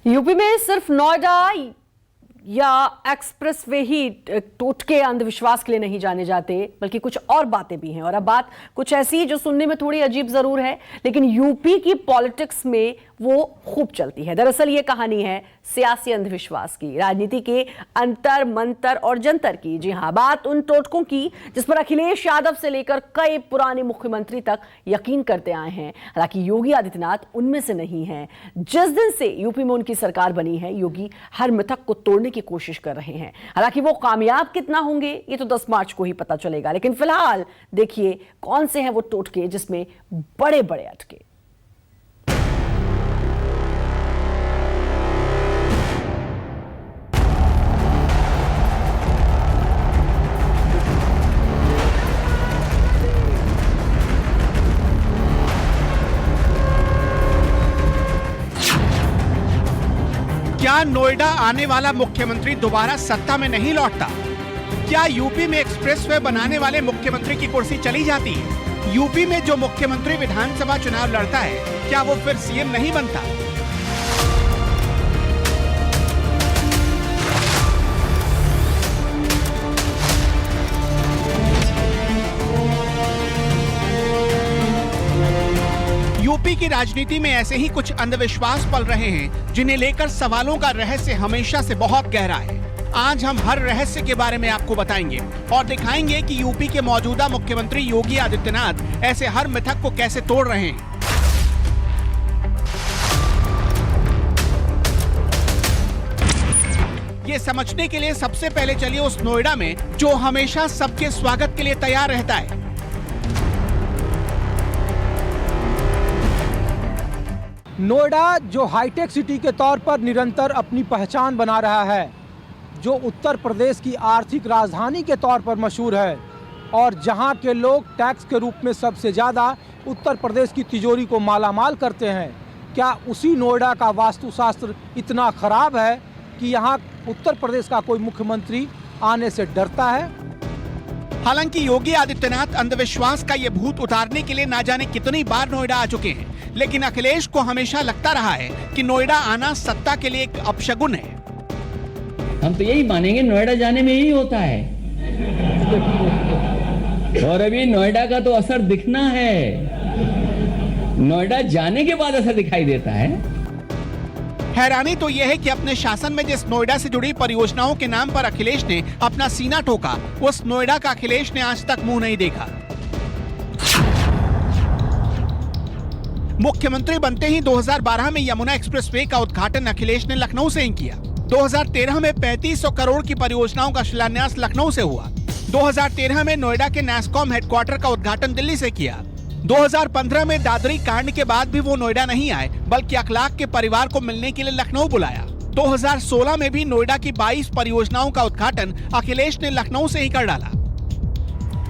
UP में सिर्फ नोएडा या एक्सप्रेस वे ही टोटके अंधविश्वास के लिए नहीं जाने जाते, बल्कि कुछ और बातें भी हैं। और अब बात कुछ ऐसी जो सुनने में थोड़ी अजीब जरूर है, लेकिन यूपी की पॉलिटिक्स में वो खूब चलती है। दरअसल ये कहानी है सियासी अंधविश्वास की, राजनीति के अंतर मंतर और जंतर की। जी हां, बात उन टोटकों की जिस पर अखिलेश यादव से लेकर कई पुराने मुख्यमंत्री तक यकीन करते आए हैं। हालांकि योगी आदित्यनाथ उनमें से नहीं हैं। जिस दिन से यूपी में उनकी सरकार बनी है, योगी हर मिथक को तोड़ने की कोशिश कर रहे हैं। हालांकि वो कामयाब कितना होंगे ये तो 10 मार्च को ही पता चलेगा। लेकिन फिलहाल देखिए कौन से हैं वो टोटके जिसमें बड़े बड़े अटके। क्या नोएडा आने वाला मुख्यमंत्री दोबारा सत्ता में नहीं लौटता? क्या यूपी में एक्सप्रेसवे बनाने वाले मुख्यमंत्री की कुर्सी चली जाती है? यूपी में जो मुख्यमंत्री विधानसभा चुनाव लड़ता है, क्या वो फिर सीएम नहीं बनता? यूपी की राजनीति में ऐसे ही कुछ अंधविश्वास पल रहे हैं, जिन्हें लेकर सवालों का रहस्य हमेशा से बहुत गहरा है। आज हम हर रहस्य के बारे में आपको बताएंगे और दिखाएंगे कि यूपी के मौजूदा मुख्यमंत्री योगी आदित्यनाथ ऐसे हर मिथक को कैसे तोड़ रहे हैं। ये समझने के लिए सबसे पहले चलिए उस नोएडा में जो हमेशा सबके स्वागत के लिए तैयार रहता है। नोएडा जो हाईटेक सिटी के तौर पर निरंतर अपनी पहचान बना रहा है, जो उत्तर प्रदेश की आर्थिक राजधानी के तौर पर मशहूर है और जहां के लोग टैक्स के रूप में सबसे ज़्यादा उत्तर प्रदेश की तिजोरी को मालामाल करते हैं, क्या उसी नोएडा का वास्तुशास्त्र इतना खराब है कि यहां उत्तर प्रदेश का कोई मुख्यमंत्री आने से डरता है? हालांकि योगी आदित्यनाथ अंधविश्वास का ये भूत उतारने के लिए ना जाने कितनी बार नोएडा आ चुके हैं, लेकिन अखिलेश को हमेशा लगता रहा है कि नोएडा आना सत्ता के लिए एक अपशगुन है। हम तो यही मानेंगे नोएडा जाने में यही होता है और अभी नोएडा का तो असर दिखना है, नोएडा जाने के बाद असर दिखाई देता है। हैरानी तो यह है कि अपने शासन में जिस नोएडा से जुड़ी परियोजनाओं के नाम पर अखिलेश ने अपना सीना ठोका, उस नोएडा का अखिलेश ने आज तक मुंह नहीं देखा। मुख्यमंत्री बनते ही 2012 में यमुना एक्सप्रेसवे का उद्घाटन अखिलेश ने लखनऊ से ही किया। 2013 में 3500 करोड़ की परियोजनाओं का शिलान्यास लखनऊ से हुआ। 2013 में नोएडा के नैस्कॉम हेडक्वार्टर का उद्घाटन दिल्ली से किया। 2015 में दादरी कांड के बाद भी वो नोएडा नहीं आए, बल्कि अखलाक के परिवार को मिलने के लिए लखनऊ बुलाया। 2016 में भी नोएडा की 22 परियोजनाओं का उद्घाटन अखिलेश ने लखनऊ से ही कर डाला।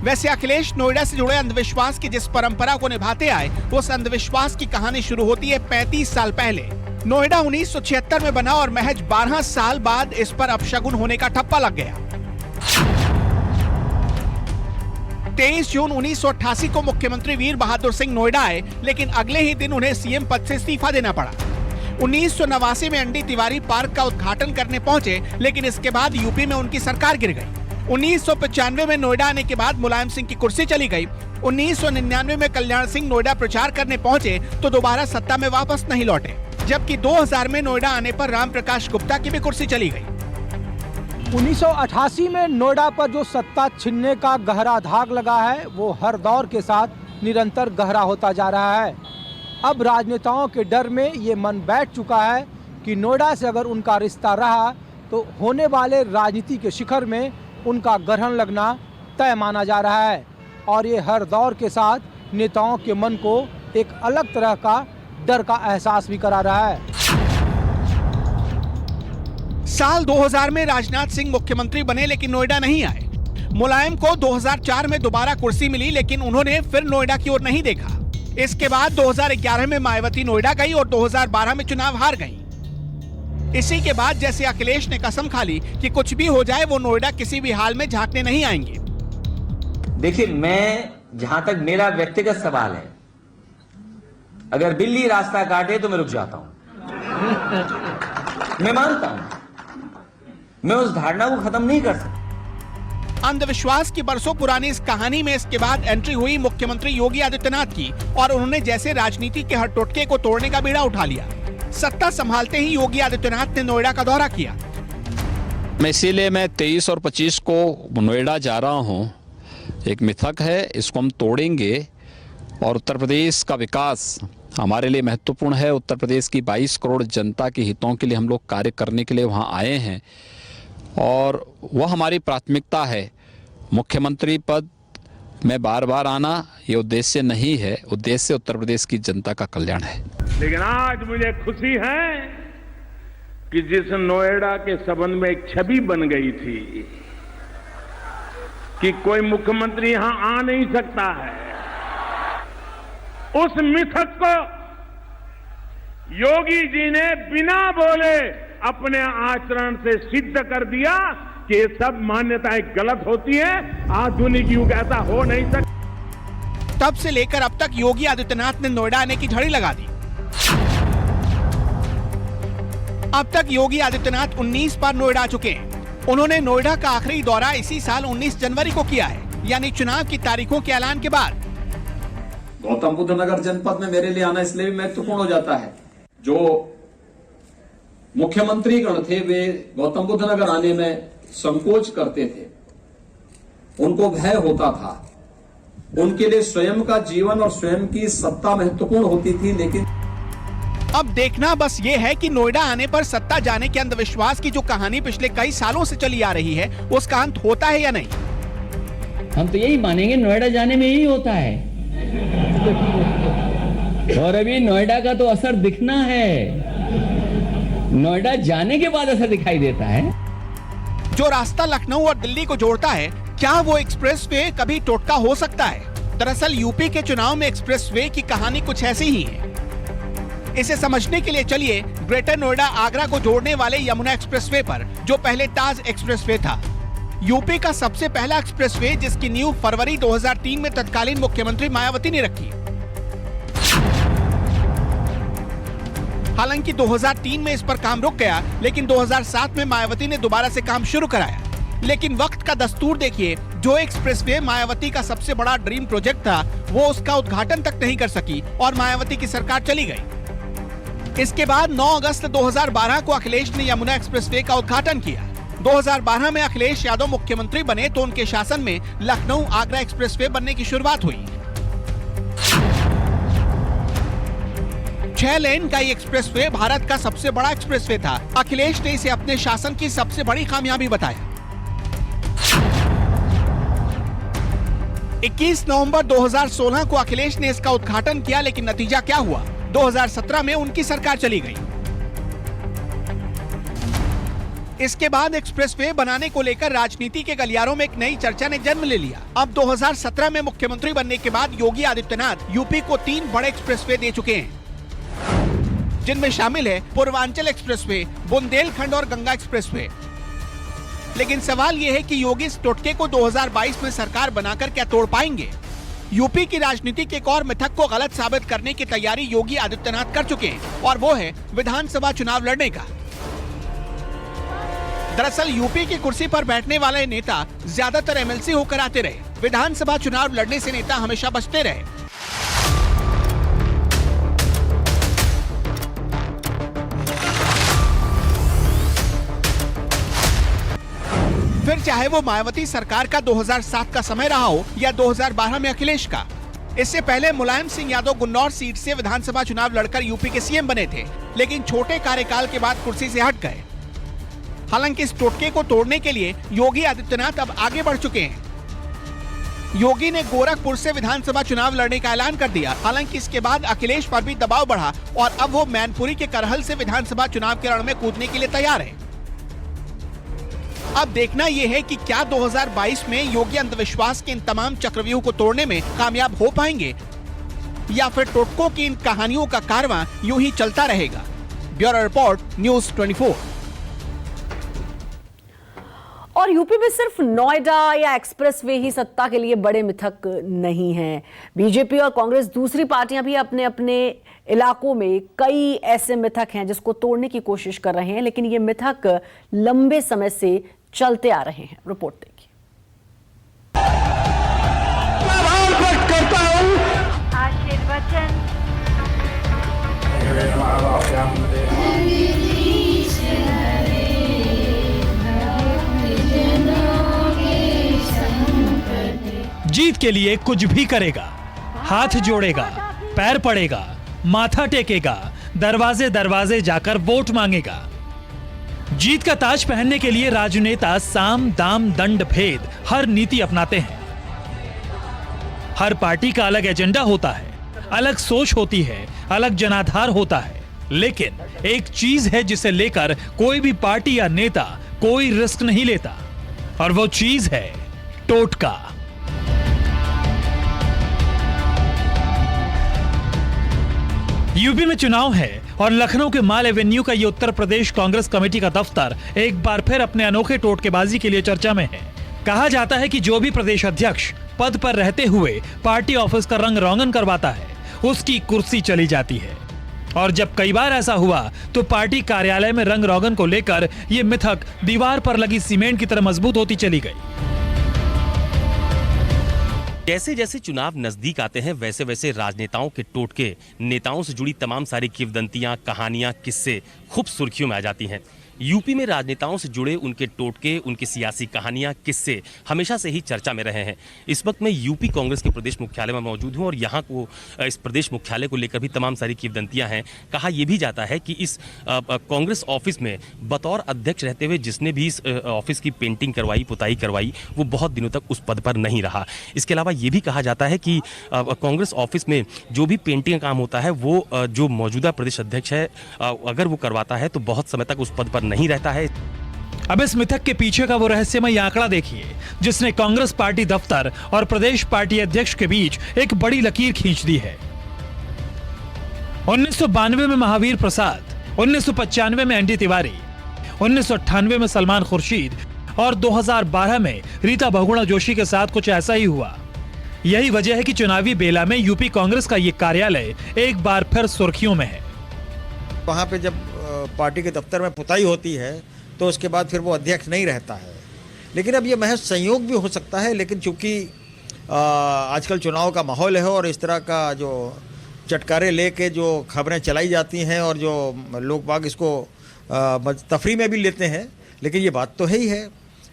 वैसे अखिलेश नोएडा से जुड़े अंधविश्वास की जिस परंपरा को निभाते आए, उस अंधविश्वास की कहानी शुरू होती है 35 साल पहले। नोएडा 1976 में बना और महज 12 साल बाद इस पर अपशगुन होने का ठप्पा लग गया। 23 जून 1988 को मुख्यमंत्री वीर बहादुर सिंह नोएडा आए, लेकिन अगले ही दिन उन्हें सीएम पद से इस्तीफा देना पड़ा। 1989 में एनडी तिवारी पार्क का उद्घाटन करने पहुंचे, लेकिन इसके बाद यूपी में उनकी सरकार गिर गई। 1995 में नोएडा आने के बाद मुलायम सिंह की कुर्सी चली गई। 1999 में कल्याण सिंह नोएडा प्रचार करने पहुंचे तो दोबारा सत्ता में वापस नहीं लौटे, जबकि 2000 में नोएडा आने पर राम प्रकाश गुप्ता की भी कुर्सी चली गई। 1988 में नोएडा पर जो सत्ता छीनने का गहरा धाग लगा है, वो हर दौर के साथ निरंतर गहरा होता जा रहा है। अब राजनेताओं के डर में ये मन बैठ चुका है कि नोएडा से अगर उनका रिश्ता रहा तो होने वाले राजनीति के शिखर में उनका ग्रहण लगना तय माना जा रहा है। और ये हर दौर के साथ नेताओं के मन को एक अलग तरह का डर का एहसास भी करा रहा है। साल 2000 में राजनाथ सिंह मुख्यमंत्री बने, लेकिन नोएडा नहीं आए। मुलायम को 2004 में दोबारा कुर्सी मिली, लेकिन उन्होंने फिर नोएडा की ओर नहीं देखा। इसके बाद 2011 में मायावती नोएडा गई और 2012 में चुनाव हार गई। इसी के बाद जैसे अखिलेश ने कसम खा ली कि कुछ भी हो जाए वो नोएडा किसी भी हाल में झांकने नहीं आएंगे। देखिए, मैं जहां तक मेरा व्यक्तिगत सवाल है, अगर बिल्ली रास्ता काटे तो मैं रुक जाता हूं। मैं मानता हूं, मैं उस धारणा को खत्म नहीं कर सकता। अंधविश्वास की बरसों पुरानी इस कहानी में इसके बाद एंट्री हुई मुख्यमंत्री योगी आदित्यनाथ की और उन्होंने जैसे राजनीति के हर टोटके को तोड़ने का बीड़ा उठा लिया। सत्ता संभालते ही योगी आदित्यनाथ ने नोएडा का दौरा किया। इसीलिए मैं 23 और 25 को नोएडा जा रहा हूं। एक मिथक है, इसको हम तोड़ेंगे और उत्तर प्रदेश का विकास हमारे लिए महत्वपूर्ण है। उत्तर प्रदेश की 22 करोड़ जनता के हितों के लिए हम लोग कार्य करने के लिए वहां आए हैं और वह हमारी प्राथमिकता है। मुख्यमंत्री पद में बार बार आना ये उद्देश्य नहीं है, उद्देश्य उत्तर प्रदेश की जनता का कल्याण है। लेकिन आज मुझे खुशी है कि जिस नोएडा के संबंध में एक छवि बन गई थी कि कोई मुख्यमंत्री यहां आ नहीं सकता है, उस मिथक को योगी जी ने बिना बोले अपने आचरण से सिद्ध कर दिया कि ये सब मान्यताएं गलत होती हैं, आधुनिक युग ऐसा हो नहीं सकता। तब से लेकर अब तक योगी आदित्यनाथ ने नोएडा आने की झड़ी लगा दी। अब तक योगी आदित्यनाथ 19 बार नोएडा आ चुके हैं। उन्होंने नोएडा का आखिरी दौरा इसी साल 19 जनवरी को किया है, यानी चुनाव की तारीखों के ऐलान के बाद। गौतम बुद्ध नगर जनपद में मेरे लिए आना इसलिए भी महत्वपूर्ण हो जाता है, जो मुख्यमंत्री गण थे वे गौतम बुद्ध नगर आने में संकोच करते थे, उनको भय होता था, उनके लिए स्वयं का जीवन और स्वयं की सत्ता महत्वपूर्ण होती थी। लेकिन अब देखना बस ये है कि नोएडा आने पर सत्ता जाने के अंधविश्वास की जो कहानी पिछले कई सालों से चली आ रही है उसका अंत होता है या नहीं। हम तो यही मानेंगे नोएडा जाने में यही होता है और अभी नोएडा का तो असर दिखना है, नोएडा जाने के बाद असर दिखाई देता है। जो रास्ता लखनऊ और दिल्ली को जोड़ता है, क्या वो एक्सप्रेसवे कभी टोटका हो सकता है? दरअसल यूपी के चुनाव में एक्सप्रेसवे की कहानी कुछ ऐसी ही है। इसे समझने के लिए चलिए ग्रेटर नोएडा आगरा को जोड़ने वाले यमुना एक्सप्रेसवे पर, जो पहले ताज एक्सप्रेसवे था। यूपी का सबसे पहला एक्सप्रेसवे जिसकी नींव फरवरी 2003 में तत्कालीन मुख्यमंत्री मायावती ने रखी। हालांकि 2003 में इस पर काम रुक गया, लेकिन 2007 में मायावती ने दोबारा से काम शुरू कराया। लेकिन वक्त का दस्तूर देखिए, जो एक्सप्रेसवे मायावती का सबसे बड़ा ड्रीम प्रोजेक्ट था, वो उसका उद्घाटन तक नहीं कर सकी और मायावती की सरकार चली गई। इसके बाद 9 अगस्त 2012 को अखिलेश ने यमुना एक्सप्रेसवे का उद्घाटन किया। 2012 में अखिलेश यादव मुख्यमंत्री बने तो उनके शासन में लखनऊ आगरा एक्सप्रेसवे बनने की शुरुआत हुई। 6 लेन का ये एक्सप्रेसवे भारत का सबसे बड़ा एक्सप्रेसवे था। अखिलेश ने इसे अपने शासन की सबसे बड़ी कामयाबी बताया। 21 नवंबर 2016 को अखिलेश ने इसका उद्घाटन किया, लेकिन नतीजा क्या हुआ? 2017 में उनकी सरकार चली गई। इसके बाद एक्सप्रेसवे बनाने को लेकर राजनीति के गलियारों में एक नई चर्चा ने जन्म ले लिया। अब 2017 में मुख्यमंत्री बनने के बाद योगी आदित्यनाथ यूपी को 3 बड़े एक्सप्रेसवे दे चुके हैं, जिनमें शामिल है पूर्वांचल एक्सप्रेसवे, बुंदेलखंड और गंगा एक्सप्रेसवे। लेकिन सवाल यह है कि योगी इस टोटके को 2022 में सरकार बनाकर क्या तोड़ पाएंगे? यूपी की राजनीति के एक और मिथक को गलत साबित करने की तैयारी योगी आदित्यनाथ कर चुके हैं और वो है विधानसभा चुनाव लड़ने का। दरअसल यूपी की कुर्सी पर बैठने वाले नेता ज्यादातर एमएलसी होकर आते रहे, विधानसभा चुनाव लड़ने से नेता हमेशा बचते रहे। फिर चाहे वो मायावती सरकार का 2007 का समय रहा हो या 2012 में अखिलेश का। इससे पहले मुलायम सिंह यादव गुन्नौर सीट से विधानसभा चुनाव लड़कर यूपी के सीएम बने थे, लेकिन छोटे कार्यकाल के बाद कुर्सी से हट गए। हालांकि इस टोटके को तोड़ने के लिए योगी आदित्यनाथ अब आगे बढ़ चुके हैं। योगी ने गोरखपुर से विधानसभा चुनाव लड़ने का ऐलान कर दिया। हालांकि इसके बाद अखिलेश पर भी दबाव बढ़ा और अब वो मैनपुरी के करहल से विधानसभा चुनाव के रण में कूदने के लिए तैयार है। अब देखना यह है कि क्या 2022 में योगी अंधविश्वास के इन तमाम चक्रव्यूह को तोड़ने में कामयाब हो पाएंगे या फिर टोटकों की इन कहानियों का कारवां यूं ही चलता रहेगा। Bureau report, news 24। और यूपी में सिर्फ नोएडा या एक्सप्रेसवे ही सत्ता के लिए बड़े मिथक नहीं हैं। बीजेपी और कांग्रेस दूसरी पार्टियां भी अपने अपने इलाकों में कई ऐसे मिथक हैं जिसको तोड़ने की कोशिश कर रहे हैं, लेकिन ये मिथक लंबे समय से चलते आ रहे हैं। रिपोर्ट देखिए। आशीर्वचन जीत के लिए कुछ भी करेगा, हाथ जोड़ेगा, पैर पड़ेगा, माथा टेकेगा, दरवाजे दरवाजे जाकर वोट मांगेगा। जीत का ताज पहनने के लिए राजनेता साम दाम दंड भेद हर नीति अपनाते हैं। हर पार्टी का अलग एजेंडा होता है, अलग सोच होती है, अलग जनाधार होता है, लेकिन एक चीज है जिसे लेकर कोई भी पार्टी या नेता कोई रिस्क नहीं लेता, और वो चीज है टोटका। यूपी में चुनाव है और लखनऊ के माल एवेन्यू का ये उत्तर प्रदेश कांग्रेस कमेटी का दफ्तर एक बार फिर अपने अनोखे टोटकेबाजी के लिए चर्चा में है। कहा जाता है कि जो भी प्रदेश अध्यक्ष पद पर रहते हुए पार्टी ऑफिस का रंग रोगन करवाता है, उसकी कुर्सी चली जाती है। और जब कई बार ऐसा हुआ तो पार्टी कार्यालय में रंग रोगन को लेकर ये मिथक दीवार पर लगी सीमेंट की तरह मजबूत होती चली गई। जैसे जैसे चुनाव नजदीक आते हैं वैसे वैसे राजनेताओं के टोटके, नेताओं से जुड़ी तमाम सारी किंवदंतियां, कहानियां, किस्से खूब सुर्खियों में आ जाती हैं। यूपी में राजनेताओं से जुड़े उनके टोटके, उनकी सियासी कहानियां, किस्से हमेशा से ही चर्चा में रहे हैं। इस वक्त मैं यूपी कांग्रेस के प्रदेश मुख्यालय में मौजूद हूं और यहाँ को इस प्रदेश मुख्यालय को लेकर भी तमाम सारी किंवदंतियां हैं। कहा यह भी जाता है कि इस कांग्रेस ऑफिस में बतौर अध्यक्ष रहते हुए जिसने भी इस ऑफिस की पेंटिंग करवाई, पुताई करवाई, वो बहुत दिनों तक उस पद पर नहीं रहा। इसके अलावा ये भी कहा जाता है कि कांग्रेस ऑफिस में जो भी पेंटिंग का काम होता है वो जो मौजूदा प्रदेश अध्यक्ष है अगर वो करवाता है तो बहुत समय तक उस पद पर नहीं रहता है। अब इस मिथक के पीछे का वो रहस्यमय आंकड़ा देखिए जिसने कांग्रेस पार्टी दफ्तर और प्रदेश पार्टी अध्यक्ष के बीच एक बड़ी लकीर खींच दी है। 1992 में महावीर प्रसाद, 1995 में एनडी तिवारी, 1998 में सलमान खुर्शीद और 2012 में रीता बहुगुणा जोशी के साथ कुछ ऐसा ही हुआ। यही वजह है कि चुनावी बेला में यूपी कांग्रेस का ये कार्यालय एक बार फिर सुर्खियों में है। वहाँ पे जब पार्टी के दफ्तर में पुताई होती है तो उसके बाद फिर वो अध्यक्ष नहीं रहता है। लेकिन अब ये महज संयोग भी हो सकता है, लेकिन चूंकि आजकल चुनाव का माहौल है और इस तरह का जो चटकारे लेके जो खबरें चलाई जाती हैं और जो लोग बाग इसको तफरी में भी लेते हैं, लेकिन ये बात तो है ही है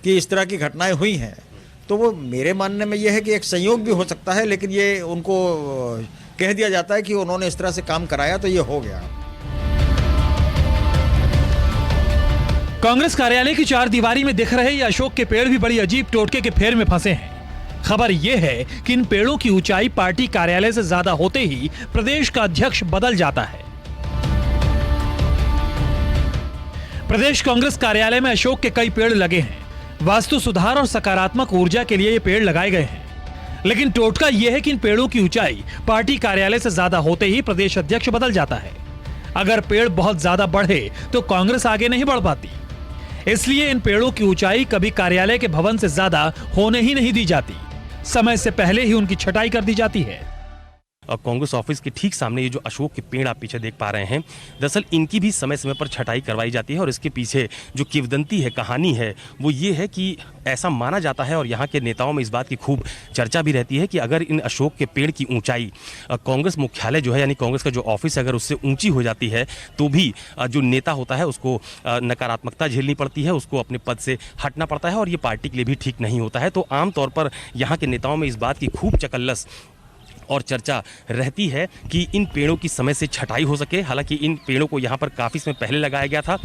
कि इस तरह की घटनाएं हुई हैं। तो वो मेरे मानने में ये है कि एक संयोग भी हो सकता है, लेकिन ये उनको कह दिया जाता है कि उन्होंने इस तरह से काम कराया तो ये हो गया। कांग्रेस कार्यालय की चार दीवारी में दिख रहे ये अशोक के पेड़ भी बड़ी अजीब टोटके के फेर में फंसे हैं। खबर यह है कि इन पेड़ों की ऊंचाई पार्टी कार्यालय से ज्यादा होते ही प्रदेश का अध्यक्ष बदल जाता है। प्रदेश कांग्रेस कार्यालय में अशोक के कई पेड़ लगे हैं। वास्तु सुधार और सकारात्मक ऊर्जा के लिए ये पेड़ लगाए गए हैं, लेकिन टोटका यह है कि इन पेड़ों की ऊंचाई पार्टी कार्यालय से ज्यादा होते ही प्रदेश अध्यक्ष बदल जाता है। अगर पेड़ बहुत ज्यादा बढ़े तो कांग्रेस आगे नहीं बढ़ पाती, इसलिए इन पेड़ों की ऊंचाई कभी कार्यालय के भवन से ज्यादा होने ही नहीं दी जाती। समय से पहले ही उनकी छटाई कर दी जाती है। कांग्रेस ऑफिस के ठीक सामने ये जो अशोक के पेड़ आप पीछे देख पा रहे हैं, दरअसल इनकी भी समय समय पर छटाई करवाई जाती है और इसके पीछे जो किंवदंती है, कहानी है, वो ये है कि ऐसा माना जाता है और यहाँ के नेताओं में इस बात की खूब चर्चा भी रहती है कि अगर इन अशोक के पेड़ की ऊंचाई कांग्रेस मुख्यालय जो है यानी कांग्रेस का जो ऑफिस है अगर उससे ऊंची हो जाती है तो भी जो नेता होता है उसको नकारात्मकता झेलनी पड़ती है, उसको अपने पद से हटना पड़ता है और ये पार्टी के लिए भी ठीक नहीं होता है। तो आमतौर पर यहाँ के नेताओं में इस बात की खूब चकल्लस और चर्चा रहती है कि इन पेड़ों की समय से छटाई हो सके। हालांकि इन पेड़ों को यहाँ पर काफ़ी समय पहले लगाया गया था,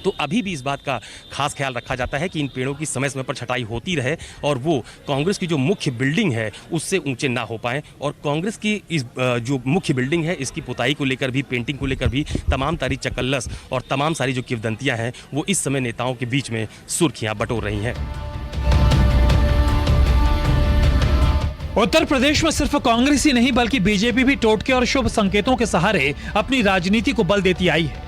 तो अभी भी इस बात का खास ख्याल रखा जाता है कि इन पेड़ों की समय समय पर छटाई होती रहे और वो कांग्रेस की जो मुख्य बिल्डिंग है उससे ऊंचे ना हो पाए। और कांग्रेस की इस जो मुख्य बिल्डिंग है इसकी पुताई को लेकर भी, पेंटिंग को लेकर भी तमाम सारी चकल्लस और तमाम सारी जो किंवदंतियाँ हैं वो इस समय नेताओं के बीच में सुर्खियाँ बटोर रही हैं। उत्तर प्रदेश में सिर्फ कांग्रेस ही नहीं बल्कि बीजेपी भी टोटके और शुभ संकेतों के सहारे अपनी राजनीति को बल देती आई है।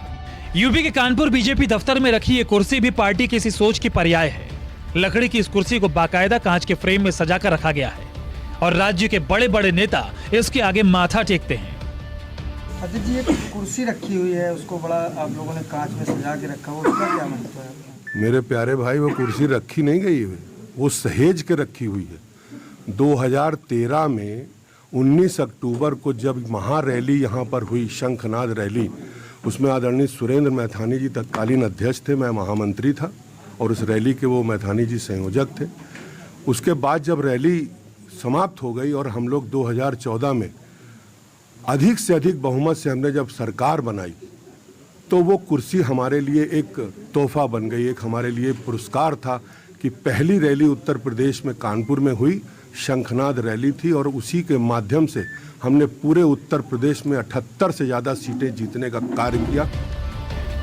यूपी के कानपुर बीजेपी दफ्तर में रखी ये कुर्सी भी पार्टी की इसी सोच की पर्याय है। लकड़ी की इस कुर्सी को बाकायदा कांच के फ्रेम में सजा कर रखा गया है और राज्य के बड़े बड़े नेता इसके आगे माथा टेकते हैं। अध्यक्ष जी, एक कुर्सी रखी हुई है, उसको बड़ा आप लोगों ने कांच में सजा के रखा हुआ, उसका क्या मतलब है? मेरे प्यारे भाई, वो कुर्सी रखी नहीं गई है, वो सहेज के रखी हुई है। 2013 में 19 अक्टूबर को जब महारैली यहाँ पर हुई, शंखनाद रैली, उसमें आदरणीय सुरेंद्र मैथानी जी तत्कालीन अध्यक्ष थे, मैं महामंत्री था और उस रैली के वो मैथानी जी संयोजक थे। उसके बाद जब रैली समाप्त हो गई और हम लोग 2014 में अधिक से अधिक बहुमत से हमने जब सरकार बनाई, तो वो कुर्सी हमारे लिए एक तोहफा बन गई, एक हमारे लिए पुरस्कार था कि पहली रैली उत्तर प्रदेश में कानपुर में हुई, शंखनाद रैली थी और उसी के माध्यम से हमने पूरे उत्तर प्रदेश में 78 से ज्यादा सीटें जीतने का कार्य किया।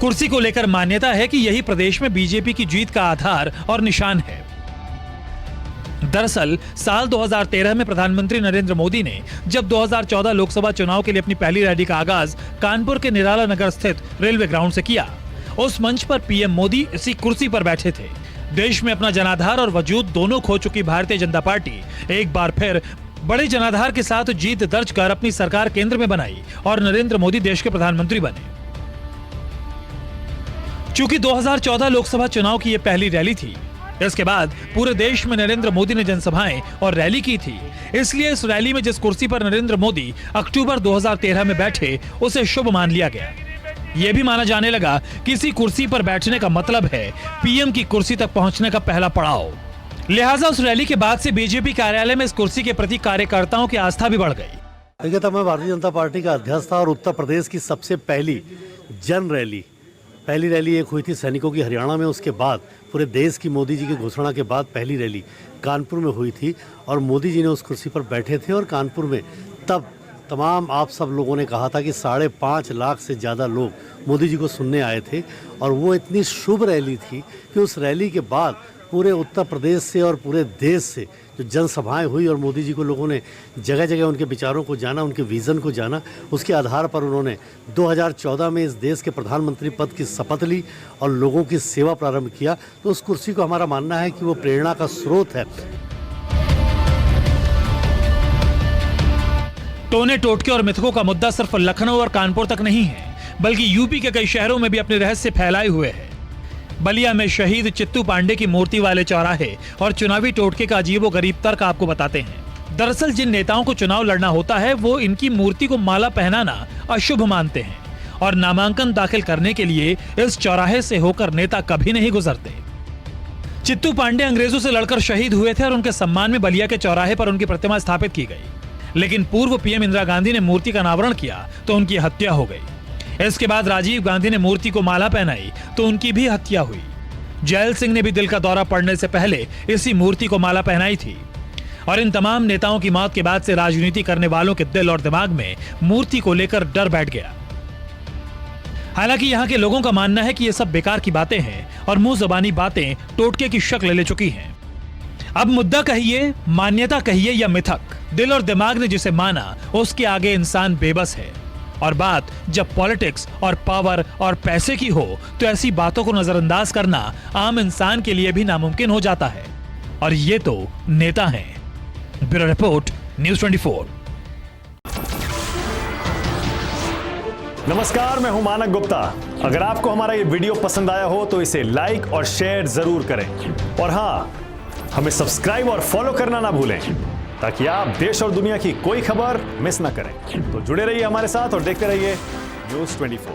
कुर्सी को लेकर मान्यता है कि यही प्रदेश में बीजेपी की जीत का आधार और निशान है। दरअसल साल 2013 में प्रधानमंत्री नरेंद्र मोदी ने जब 2014 लोकसभा चुनाव के लिए अपनी पहली रैली का आगाज कानपुर के निराला नगर स्थित रेलवे ग्राउंड से किया, उस मंच पर पीएम मोदी इसी कुर्सी पर बैठे थे। देश में अपना जनाधार और वजूद दोनों खो चुकी भारतीय जनता पार्टी एक बार फिर बड़े जनाधार के साथ जीत दर्ज कर अपनी सरकार केंद्र में बनाई और नरेंद्र मोदी देश के प्रधानमंत्री बने। चूंकि 2014 लोकसभा चुनाव की यह पहली रैली थी, इसके बाद पूरे देश में नरेंद्र मोदी ने जनसभाएं और रैली की थी, इसलिए इस रैली में जिस कुर्सी पर नरेंद्र मोदी अक्टूबर 2013 में बैठे, उसे शुभ मान लिया गया। यह भी माना जाने लगा कि इसी कुर्सी पर बैठने का मतलब है पीएम की कुर्सी तक पहुंचने का पहला पड़ाव। लिहाजा उस रैली के बाद से बीजेपी कार्यालय में इस कुर्सी के प्रति कार्यकर्ताओं की आस्था भी बढ़ गई। देखिए, तब मैं भारतीय जनता पार्टी का अध्यक्ष था और उत्तर प्रदेश की सबसे पहली रैली एक हुई थी सैनिकों की हरियाणा में। उसके बाद पूरे देश की मोदी जी की घोषणा के बाद पहली रैली कानपुर में हुई थी और मोदी जी ने उस कुर्सी पर बैठे थे और कानपुर में तब तमाम आप सब लोगों ने कहा था कि 5.5 लाख से ज़्यादा लोग मोदी जी को सुनने आए थे और वो इतनी शुभ रैली थी कि उस रैली के बाद पूरे उत्तर प्रदेश से और पूरे देश से जो जनसभाएं हुई और मोदी जी को लोगों ने जगह जगह उनके विचारों को जाना, उनके विज़न को जाना, उसके आधार पर उन्होंने 2014 में इस देश के प्रधानमंत्री पद की शपथ ली और लोगों की सेवा प्रारंभ किया। तो उस कुर्सी को हमारा मानना है कि वो प्रेरणा का स्रोत है। टोने टोटके और मिथकों का मुद्दा सिर्फ लखनऊ और कानपुर तक नहीं है, बल्कि यूपी के कई शहरों में भी अपने रहस्य फैलाए हुए है। बलिया में शहीद चित्तू पांडे की मूर्ति वाले चौराहे और चुनावी टोटके का अजीबोगरीब तर्क आपको बताते हैं। दरअसल जिन नेताओं को चुनाव लड़ना होता है, वो इनकी मूर्ति को माला पहनाना अशुभ मानते हैं और नामांकन दाखिल करने के लिए इस चौराहे से होकर नेता कभी नहीं गुजरते। चित्तू पांडे अंग्रेजों से लड़कर शहीद हुए थे और उनके सम्मान में बलिया के चौराहे पर उनकी प्रतिमा स्थापित की गई, लेकिन पूर्व पीएम इंदिरा गांधी ने मूर्ति का अनावरण किया तो उनकी हत्या हो गई। इसके बाद राजीव गांधी ने मूर्ति को माला पहनाई तो उनकी भी हत्या हुई। जैल सिंह ने भी दिल का दौरा पड़ने से पहले इसी मूर्ति को माला पहनाई थी और इन तमाम नेताओं की मौत के बाद से राजनीति करने वालों के दिल और दिमाग में मूर्ति को लेकर डर बैठ गया। हालांकि यहाँ के लोगों का मानना है कि ये सब बेकार की बातें हैं और मुंह ज़बानी बातें टोटके की शक्ल ले चुकी हैं। अब मुद्दा कहिए, मान्यता कहिए या मिथक, दिल और दिमाग ने जिसे माना उसके आगे इंसान बेबस है। और बात जब पॉलिटिक्स और पावर और पैसे की हो तो ऐसी बातों को नजरअंदाज करना आम इंसान के लिए भी नामुमकिन हो जाता है, और ये तो नेता हैं। Bureau report, news 24। नमस्कार, मैं हूं मानक गुप्ता। अगर आपको हमारा ये वीडियो पसंद आया हो तो इसे लाइक और शेयर जरूर करें और हाँ, हमें सब्सक्राइब और फॉलो करना ना भूलें ताकि आप देश और दुनिया की कोई खबर मिस ना करें। तो जुड़े रहिए हमारे साथ और देखते रहिए न्यूज़ 24।